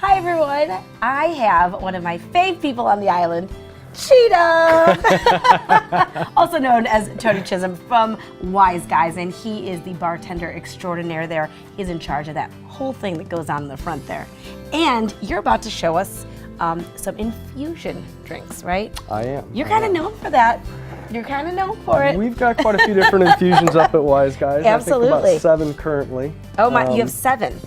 Hi everyone, I have one of my fave people on the island, Cheetah, also known as Tony Chism from Wise Guys, and he is the bartender extraordinaire there. He's in charge of that whole thing that goes on in the front there. And you're about to show us some infusion drinks, right? I am. You're kind of known for that. You're kind of known for it. We've got quite a few different infusions up at Wise Guys. Absolutely. I think about 7 currently. Oh my, you have 7.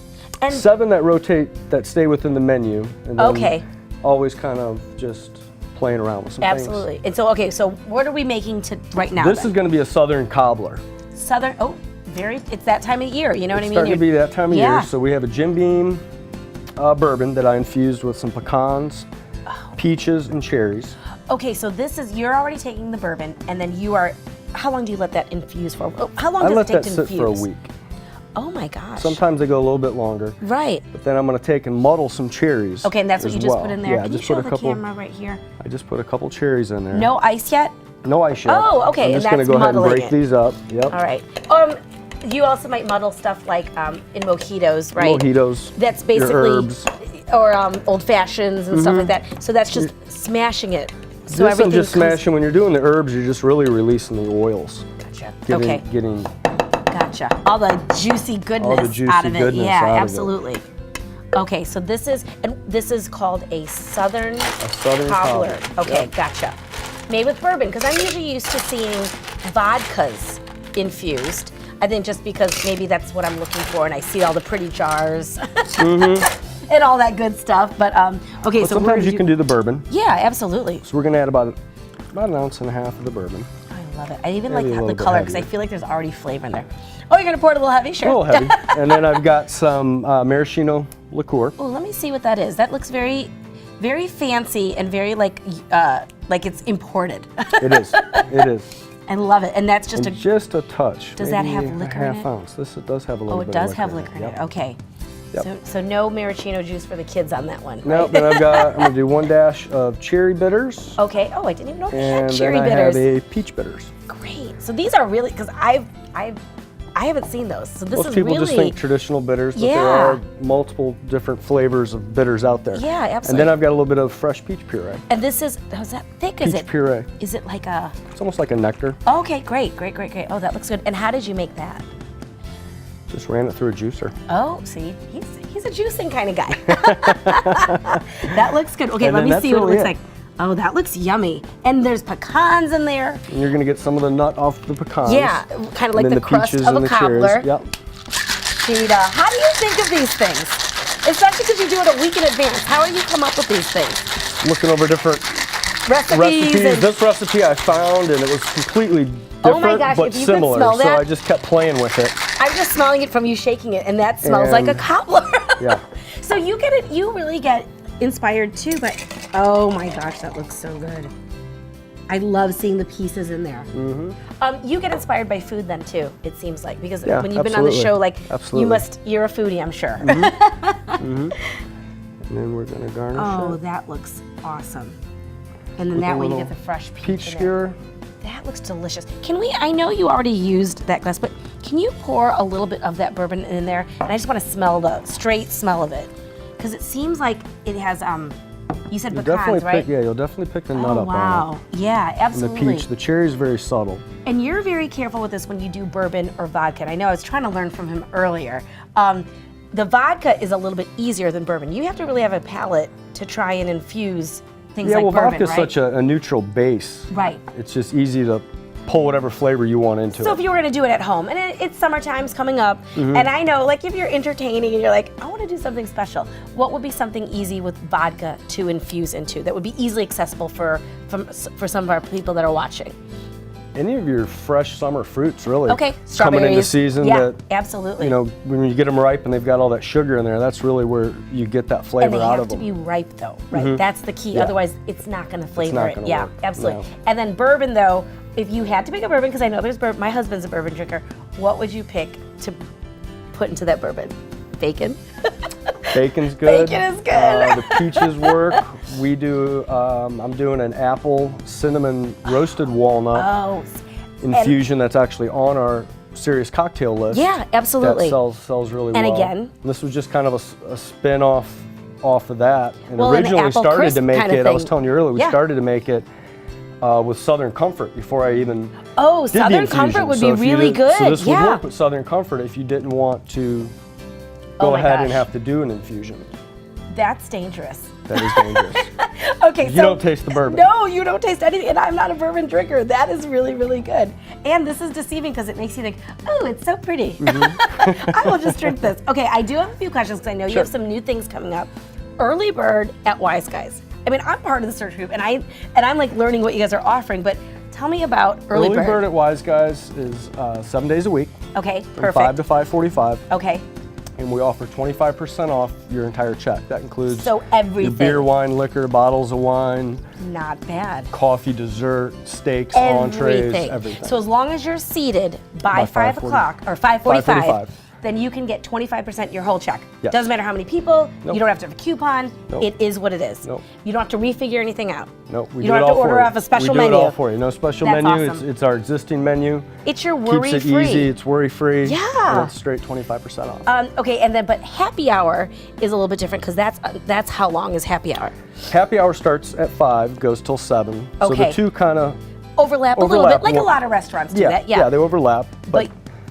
And 7 that rotate, that stay within the menu. And then always kind of just playing around with some things. Absolutely. And so, okay, so what are we making right now? This is going to be a Southern Cobbler. Southern, it's that time of year, you know what I mean? It's starting to be that time of year. So we have a Jim Beam bourbon that I infused with some pecans, peaches, and cherries. Okay, so you're already taking the bourbon, and then how long do you let that infuse for? How long I does let it take that to infuse? sit for a week. Oh my gosh. Sometimes they go a little bit longer. Right. But then I'm going to take and muddle some cherries. Okay, and that's what you just put in there. Yeah, Can you show the camera right here? I just put a couple cherries in there. No ice yet? No ice yet. Oh, okay. I'm just going to go ahead and break these up. Yep. All right. You also might muddle stuff like in mojitos, right? Mojitos. That's basically herbs. Or old fashions and stuff like that. So that's just smashing it. So this isn't just smashing. When you're doing the herbs, you're just really releasing the oils. Gotcha. Getting. Gotcha. All the juicy goodness out of it. Yeah, absolutely. Okay, so this is called a Southern Cobbler. Okay, yep. Gotcha. Made with bourbon, because I'm usually used to seeing vodkas infused. I think just because maybe that's what I'm looking for, and I see all the pretty jars and all that good stuff. But okay, so sometimes you can do the bourbon. Yeah, absolutely. So we're going to add about an ounce and a half of the bourbon. I love it. I even like the color because I feel like there's already flavor in there. Oh, you're going to pour it a little heavy? Sure. A little heavy. And then I've got some maraschino liqueur. Oh, let me see what that is. That looks very, very fancy and very like it's imported. It is. It is. I love it. And that's just just a touch. Does that have liquor in it? A half ounce. This does have a little bit of liquor. Oh, it does have liquor in it. Okay. Yep. So no maraschino juice for the kids on that one. No, right? then I'm going to do 1 dash of cherry bitters. Okay. Oh, I didn't even know they had cherry and then bitters. I have a peach bitters. Great. So these are really, because I haven't seen those. So this Most is people really just think traditional bitters, but there are multiple different flavors of bitters out there. Yeah, absolutely. And then I've got a little bit of fresh peach puree. And this is that thick? Is it? Peach puree. Is it like a? It's almost like a nectar. Oh, okay, great. Oh, that looks good. And how did you make that? Just ran it through a juicer. Oh, see, he's a juicing kind of guy. That looks good. Okay, let me see what it looks like. Oh, that looks yummy. And there's pecans in there. And you're going to get some of the nut off the pecans. Yeah, kind of like the crust of a cobbler. Yep. Cheetah, how do you think of these things? Especially because you do it a week in advance. How do you come up with these things? Looking over different recipes. This recipe I found, and it was completely different, but similar. So I just kept playing with it. I'm just smelling it from you shaking it, and that smells like a cobbler. Yeah. So you really get inspired too, but oh my gosh, that looks so good. I love seeing the pieces in there. You get inspired by food then too, it seems like, because when you've been on the show, like you're a foodie, I'm sure. And then we're gonna garnish it. Oh, that looks awesome. And then that way you get the fresh peach skewer. That looks delicious. I know you already used that glass, but can you pour a little bit of that bourbon in there? And I just want to smell the straight smell of it. Because it seems like it has, you said pecans, right? You'll definitely pick the nut up on it. Yeah, absolutely. And the peach, the cherry is very subtle. And you're very careful with this when you do bourbon or vodka. And I know I was trying to learn from him earlier. The vodka is a little bit easier than bourbon. You have to really have a palate to try and infuse things like bourbon, right? Vodka is such a neutral base. Right. It's just easy to pull whatever flavor you want into it. So if you were going to do it at home, and it's summertime's coming up, and I know, like, if you're entertaining and you're like, I want to do something special, what would be something easy with vodka to infuse into that would be easily accessible for some of our people that are watching? Any of your fresh summer fruits, really. Okay, strawberries. Coming into season. Yeah, absolutely. You know, when you get them ripe and they've got all that sugar in there, that's really where you get that flavor out of them. And they have to be ripe, though, right? That's the key. Yeah. Otherwise, it's not going to flavor it. Yeah, absolutely. No. And then bourbon, though, if you had to pick a bourbon, because I know there's bourbon, my husband's a bourbon drinker, what would you pick to put into that bourbon? Bacon? Bacon's good. Bacon is good. The peaches work. We do, I'm doing an apple cinnamon roasted walnut infusion that's actually on our serious cocktail list. Yeah, absolutely. That sells really well. And again, this was just kind of a spin-off off of that. And Well, and the originally apple started crisp to make kinda it, I was thing. telling you earlier, we Yeah. started to make it with Southern Comfort before I even Oh, did the Southern infusion. Comfort would So be if you really did- good. So this would yeah. work with Southern Comfort if you didn't want to Oh go my ahead and gosh. have to do an infusion. That's dangerous. That is dangerous. Okay, You so don't taste the bourbon. No, you don't taste anything, and I'm not a bourbon drinker. That is really, really good. And this is deceiving because it makes you think, oh, it's so pretty. I will just drink this. Okay, I do have a few questions because I know you Sure. have some new things coming up. Early bird at Wise Guys. I mean, I'm part of the search group, and I'm like learning what you guys are offering. But tell me about early bird. at Wise Guys is 7 days a week, Okay, from perfect. 5 to 5:45. Okay, And we offer 25% off your entire check. That includes so everything. your beer, wine, liquor, bottles of wine, Not bad. coffee, dessert, steaks, entrees, Everything. everything. So as long as you're seated by By 5 5:40. o'clock or 5:45, 5:45. then you can get 25% your whole check. Yes. Doesn't matter how many people. Nope. You don't have to have a coupon. Nope. It is what it is. Nope. You don't have to refigure anything out. Nope, we You do don't it have to all for order you. off a special we do menu. it all for you. No special That's menu. awesome. It's our existing menu. It's your Keeps it worry-free. easy. It's worry-free. Yeah. And it's straight 25% off. Okay, and then but happy hour is a little bit different because that's how long is happy hour? Happy hour starts at 5, goes till 7. So Okay. the two kind of Overlap a little Overlap. bit, like a Well, lot of restaurants do that. they overlap. But But-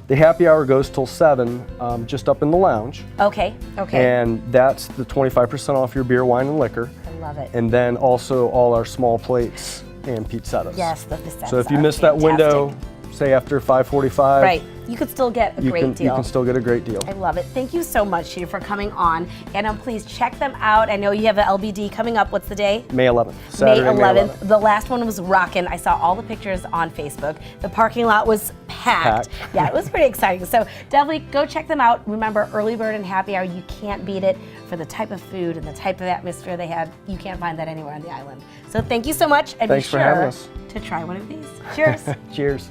the happy hour goes till 7, just up in the lounge. Okay. And that's the 25% off your beer, wine, and liquor. I love it. And then also all our small plates and pizzettas. Yes, the pizzazz So if you are miss that window, fantastic. say after 5:45, Right, you could still get a you great can deal. you can still get a great deal. I love it. Thank you so much, Cheetah, for coming on. And please check them out. I know you have an LBD coming up. What's the day? May 11th. Saturday, May 11th. The last one was rockin'. I saw all the pictures on Facebook. The parking lot was packed. Yeah, it was pretty exciting. So definitely go check them out. Remember, early bird and happy hour, you can't beat it for the type of food and the type of atmosphere they had. You can't find that anywhere on the island. So thank you so much, and Thanks be for sure having us. to try one of these. Cheers. Cheers.